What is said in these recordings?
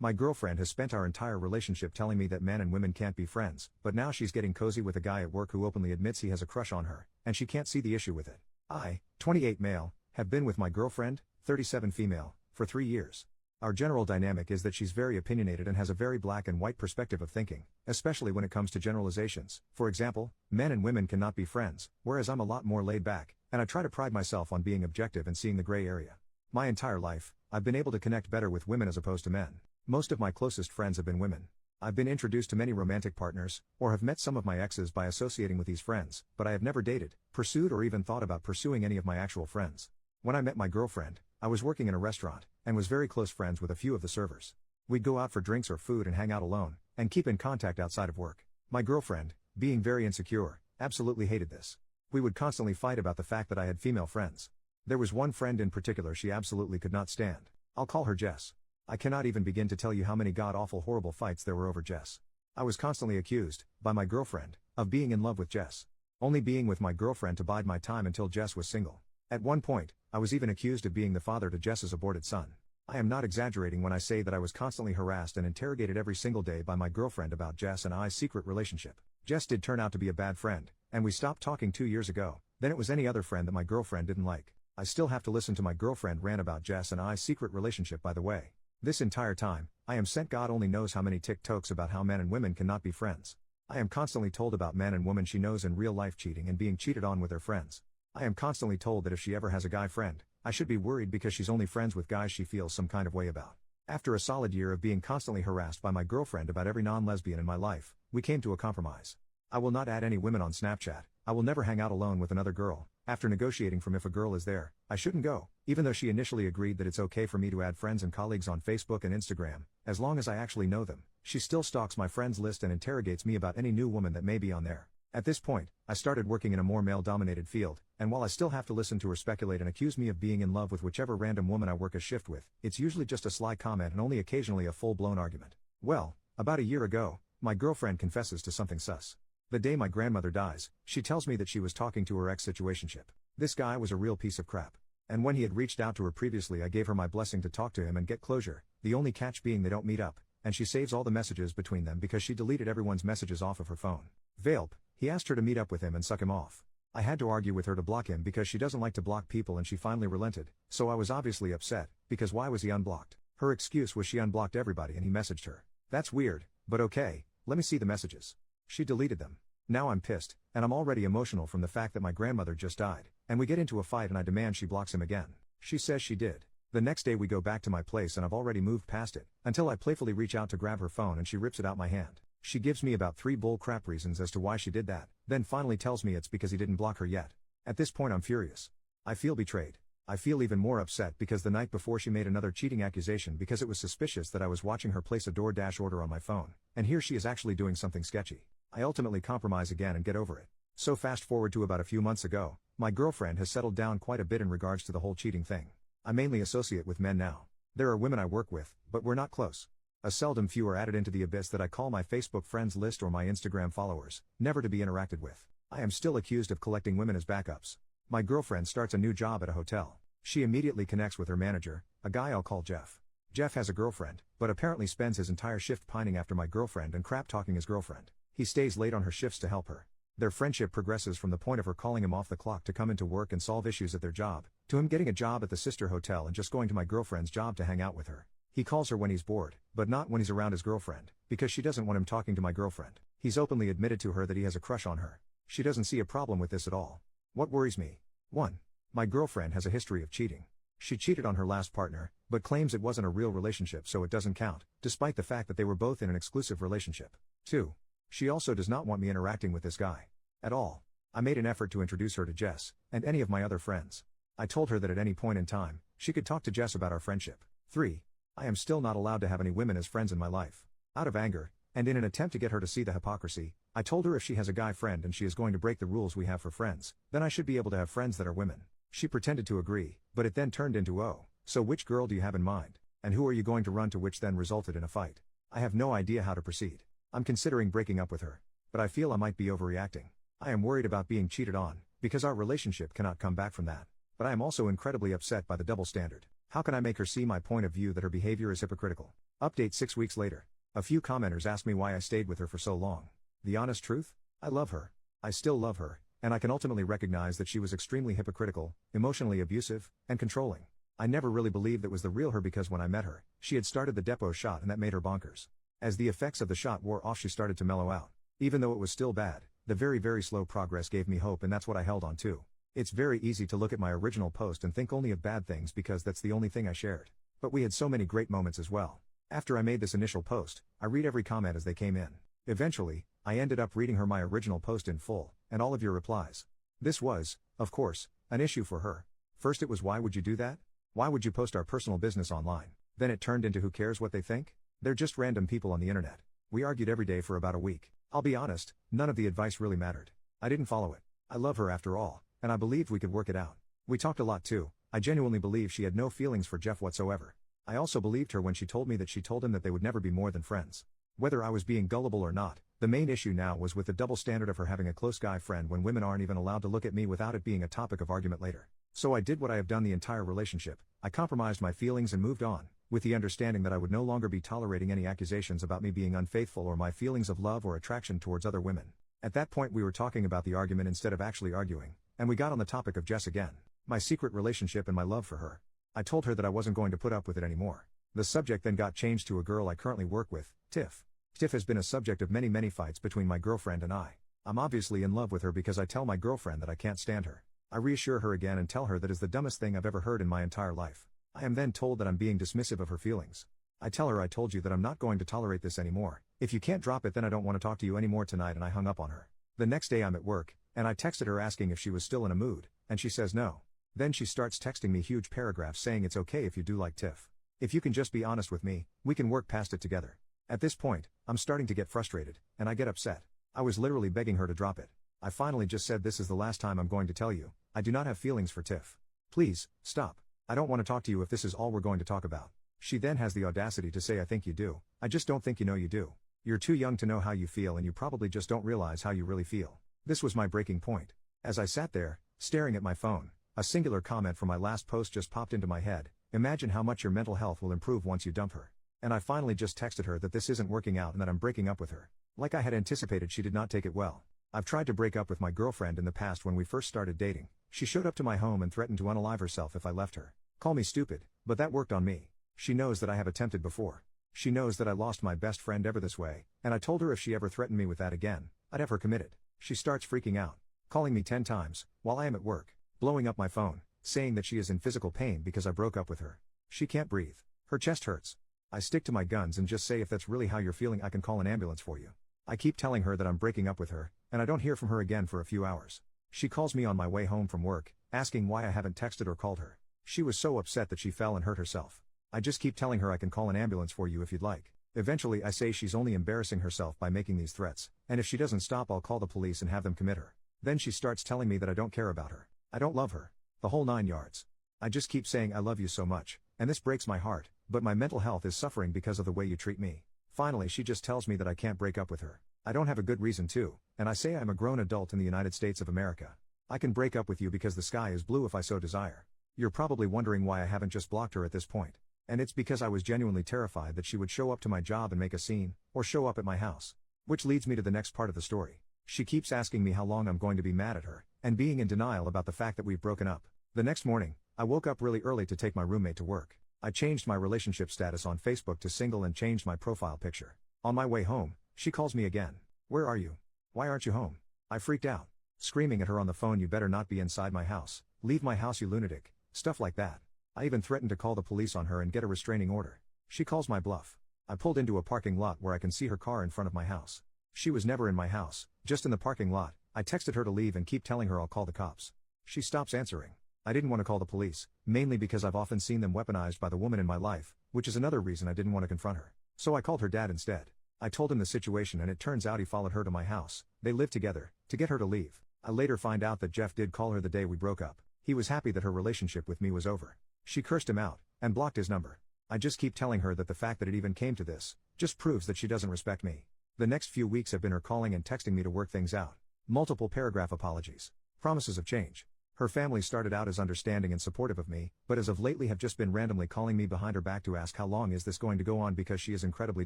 My girlfriend has spent our entire relationship telling me that men and women can't be friends, but now she's getting cozy with a guy at work who openly admits he has a crush on her, and she can't see the issue with it. I, 28 male, have been with my girlfriend, 37 female, for 3 years. Our general dynamic is that she's very opinionated and has a very black and white perspective of thinking, especially when it comes to generalizations. For example, men and women cannot be friends, whereas I'm a lot more laid back, and I try to pride myself on being objective and seeing the gray area. My entire life, I've been able to connect better with women as opposed to men. Most of my closest friends have been women. I've been introduced to many romantic partners, or have met some of my exes by associating with these friends, but I have never dated, pursued or even thought about pursuing any of my actual friends. When I met my girlfriend, I was working in a restaurant, and was very close friends with a few of the servers. We'd go out for drinks or food and hang out alone, and keep in contact outside of work. My girlfriend, being very insecure, absolutely hated this. We would constantly fight about the fact that I had female friends. There was one friend in particular she absolutely could not stand. I'll call her Jess. I cannot even begin to tell you how many god-awful horrible fights there were over Jess. I was constantly accused, by my girlfriend, of being in love with Jess. Only being with my girlfriend to bide my time until Jess was single. At one point, I was even accused of being the father to Jess's aborted son. I am not exaggerating when I say that I was constantly harassed and interrogated every single day by my girlfriend about Jess and I's secret relationship. Jess did turn out to be a bad friend, and we stopped talking 2 years ago. Then it was any other friend that my girlfriend didn't like. I still have to listen to my girlfriend rant about Jess and I's secret relationship, by the way. This entire time, I am sent God only knows how many TikToks about how men and women cannot be friends. I am constantly told about men and women she knows in real life cheating and being cheated on with their friends. I am constantly told that if she ever has a guy friend, I should be worried because she's only friends with guys she feels some kind of way about. After a solid year of being constantly harassed by my girlfriend about every non-lesbian in my life, we came to a compromise. I will not add any women on Snapchat, I will never hang out alone with another girl. After negotiating from if a girl is there, I shouldn't go, even though she initially agreed that it's okay for me to add friends and colleagues on Facebook and Instagram, as long as I actually know them. She still stalks my friends list and interrogates me about any new woman that may be on there. At this point, I started working in a more male-dominated field, and while I still have to listen to her speculate and accuse me of being in love with whichever random woman I work a shift with, it's usually just a sly comment and only occasionally a full-blown argument. Well, about a year ago, my girlfriend confesses to something sus. The day my grandmother dies, she tells me that she was talking to her ex-situationship. This guy was a real piece of crap. And when he had reached out to her previously, I gave her my blessing to talk to him and get closure, the only catch being they don't meet up, and she saves all the messages between them because she deleted everyone's messages off of her phone. Velp, he asked her to meet up with him and suck him off. I had to argue with her to block him because she doesn't like to block people, and she finally relented, so I was obviously upset, because why was he unblocked? Her excuse was she unblocked everybody and he messaged her. That's weird, but okay, let me see the messages. She deleted them. Now I'm pissed, and I'm already emotional from the fact that my grandmother just died, and we get into a fight and I demand she blocks him again. She says she did. The next day we go back to my place and I've already moved past it, until I playfully reach out to grab her phone and she rips it out my hand. She gives me about 3 bull crap reasons as to why she did that, then finally tells me it's because he didn't block her yet. At this point I'm furious. I feel betrayed. I feel even more upset because the night before she made another cheating accusation because it was suspicious that I was watching her place a DoorDash order on my phone, and here she is actually doing something sketchy. I ultimately compromise again and get over it. So fast forward to about a few months ago, my girlfriend has settled down quite a bit in regards to the whole cheating thing. I mainly associate with men now. There are women I work with, but we're not close. A seldom few are added into the abyss that I call my Facebook friends list or my Instagram followers, never to be interacted with. I am still accused of collecting women as backups. My girlfriend starts a new job at a hotel. She immediately connects with her manager, a guy I'll call Jeff. Jeff has a girlfriend, but apparently spends his entire shift pining after my girlfriend and crap talking his girlfriend. He stays late on her shifts to help her. Their friendship progresses from the point of her calling him off the clock to come into work and solve issues at their job, to him getting a job at the sister hotel and just going to my girlfriend's job to hang out with her. He calls her when he's bored, but not when he's around his girlfriend, because she doesn't want him talking to my girlfriend. He's openly admitted to her that he has a crush on her. She doesn't see a problem with this at all. What worries me? 1. My girlfriend has a history of cheating. She cheated on her last partner, but claims it wasn't a real relationship so it doesn't count, despite the fact that they were both in an exclusive relationship. 2. She also does not want me interacting with this guy. At all. I made an effort to introduce her to Jess, and any of my other friends. I told her that at any point in time, she could talk to Jess about our friendship. 3. I am still not allowed to have any women as friends in my life. Out of anger, and in an attempt to get her to see the hypocrisy, I told her if she has a guy friend and she is going to break the rules we have for friends, then I should be able to have friends that are women. She pretended to agree, but it then turned into oh, so which girl do you have in mind? And who are you going to run to, which then resulted in a fight. I have no idea how to proceed. I'm considering breaking up with her, but I feel I might be overreacting. I am worried about being cheated on, because our relationship cannot come back from that. But I am also incredibly upset by the double standard. How can I make her see my point of view that her behavior is hypocritical? Update 6 weeks later. A few commenters asked me why I stayed with her for so long. The honest truth? I love her. I still love her, and I can ultimately recognize that she was extremely hypocritical, emotionally abusive, and controlling. I never really believed that was the real her because when I met her, she had started the Depo shot and that made her bonkers. As the effects of the shot wore off, she started to mellow out. Even though it was still bad, the very slow progress gave me hope, and that's what I held on to. It's very easy to look at my original post and think only of bad things because that's the only thing I shared. But we had so many great moments as well. After I made this initial post, I read every comment as they came in. Eventually, I ended up reading her my original post in full, and all of your replies. This was, of course, an issue for her. First it was, why would you do that? Why would you post our personal business online? Then it turned into, who cares what they think? They're just random people on the internet. We argued every day for about a week. I'll be honest, none of the advice really mattered. I didn't follow it. I love her after all, and I believed we could work it out. We talked a lot too. I genuinely believe she had no feelings for Jeff whatsoever. I also believed her when she told me that she told him that they would never be more than friends. Whether I was being gullible or not, the main issue now was with the double standard of her having a close guy friend when women aren't even allowed to look at me without it being a topic of argument later. So I did what I have done the entire relationship. I compromised my feelings and moved on, with the understanding that I would no longer be tolerating any accusations about me being unfaithful or my feelings of love or attraction towards other women. At that point we were talking about the argument instead of actually arguing, and we got on the topic of Jess again, my secret relationship and my love for her. I told her that I wasn't going to put up with it anymore. The subject then got changed to a girl I currently work with, Tiff. Tiff has been a subject of many fights between my girlfriend and I. I'm obviously in love with her because I tell my girlfriend that I can't stand her. I reassure her again and tell her that is the dumbest thing I've ever heard in my entire life. I am then told that I'm being dismissive of her feelings. I tell her I told you that I'm not going to tolerate this anymore. If you can't drop it then I don't want to talk to you anymore tonight, and I hung up on her. The next day I'm at work, and I texted her asking if she was still in a mood, and she says no. Then she starts texting me huge paragraphs saying it's okay if you do like Tiff. If you can just be honest with me, we can work past it together. At this point, I'm starting to get frustrated, and I get upset. I was literally begging her to drop it. I finally just said, this is the last time I'm going to tell you, I do not have feelings for Tiff. Please, stop. I don't want to talk to you if this is all we're going to talk about. She then has the audacity to say, I think you do. I just don't think you know you do. You're too young to know how you feel, and you probably just don't realize how you really feel. This was my breaking point. As I sat there, staring at my phone, a singular comment from my last post just popped into my head. Imagine how much your mental health will improve once you dump her. And I finally just texted her that this isn't working out and that I'm breaking up with her. Like I had anticipated, she did not take it well. I've tried to break up with my girlfriend in the past. When we first started dating, she showed up to my home and threatened to unalive herself if I left her. Call me stupid, but that worked on me. She knows that I have attempted before. She knows that I lost my best friend ever this way, and I told her if she ever threatened me with that again, I'd have her committed. She starts freaking out, calling me 10 times, while I am at work, blowing up my phone, saying that she is in physical pain because I broke up with her. She can't breathe. Her chest hurts. I stick to my guns and just say, if that's really how you're feeling, I can call an ambulance for you. I keep telling her that I'm breaking up with her, and I don't hear from her again for a few hours. She calls me on my way home from work, asking why I haven't texted or called her. She was so upset that she fell and hurt herself. I just keep telling her I can call an ambulance for you if you'd like. Eventually I say she's only embarrassing herself by making these threats, and if she doesn't stop I'll call the police and have them commit her. Then she starts telling me that I don't care about her. I don't love her. The whole 9 yards. I just keep saying I love you so much, and this breaks my heart, but my mental health is suffering because of the way you treat me. Finally she just tells me that I can't break up with her. I don't have a good reason to, and I say I'm a grown adult in the United States of America. I can break up with you because the sky is blue if I so desire. You're probably wondering why I haven't just blocked her at this point. And it's because I was genuinely terrified that she would show up to my job and make a scene, or show up at my house. Which leads me to the next part of the story. She keeps asking me how long I'm going to be mad at her, and being in denial about the fact that we've broken up. The next morning, I woke up really early to take my roommate to work. I changed my relationship status on Facebook to single and changed my profile picture. On my way home, she calls me again. Where are you? Why aren't you home? I freaked out, screaming at her on the phone, you better not be inside my house. Leave my house, you lunatic. Stuff like that. I even threatened to call the police on her and get a restraining order. She calls my bluff. I pulled into a parking lot where I can see her car in front of my house. She was never in my house, just in the parking lot. I texted her to leave and keep telling her I'll call the cops. She stops answering. I didn't want to call the police, mainly because I've often seen them weaponized by the woman in my life, which is another reason I didn't want to confront her. So I called her dad instead. I told him the situation and it turns out he followed her to my house. They lived together, to get her to leave. I later find out that Jeff did call her the day we broke up. He was happy that her relationship with me was over. She cursed him out, and blocked his number. I just keep telling her that the fact that it even came to this, just proves that she doesn't respect me. The next few weeks have been her calling and texting me to work things out. Multiple paragraph apologies. Promises of change. Her family started out as understanding and supportive of me, but as of lately have just been randomly calling me behind her back to ask how long is this going to go on because she is incredibly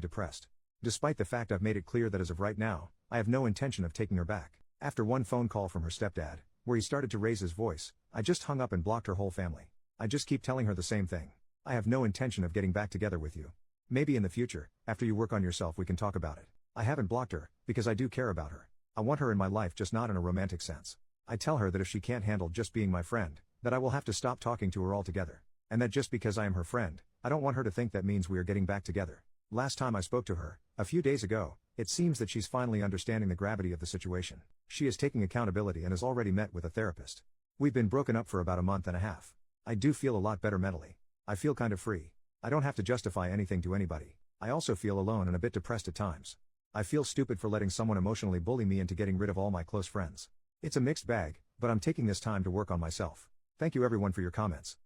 depressed. Despite the fact I've made it clear that as of right now, I have no intention of taking her back. After one phone call from her stepdad, where he started to raise his voice, I just hung up and blocked her whole family. I just keep telling her the same thing. I have no intention of getting back together with you. Maybe in the future, after you work on yourself we can talk about it. I haven't blocked her, because I do care about her. I want her in my life, just not in a romantic sense. I tell her that if she can't handle just being my friend, that I will have to stop talking to her altogether. And that just because I am her friend, I don't want her to think that means we are getting back together. Last time I spoke to her, a few days ago, it seems that she's finally understanding the gravity of the situation. She is taking accountability and has already met with a therapist. We've been broken up for about a month and a half. I do feel a lot better mentally. I feel kind of free. I don't have to justify anything to anybody. I also feel alone and a bit depressed at times. I feel stupid for letting someone emotionally bully me into getting rid of all my close friends. It's a mixed bag, but I'm taking this time to work on myself. Thank you everyone for your comments.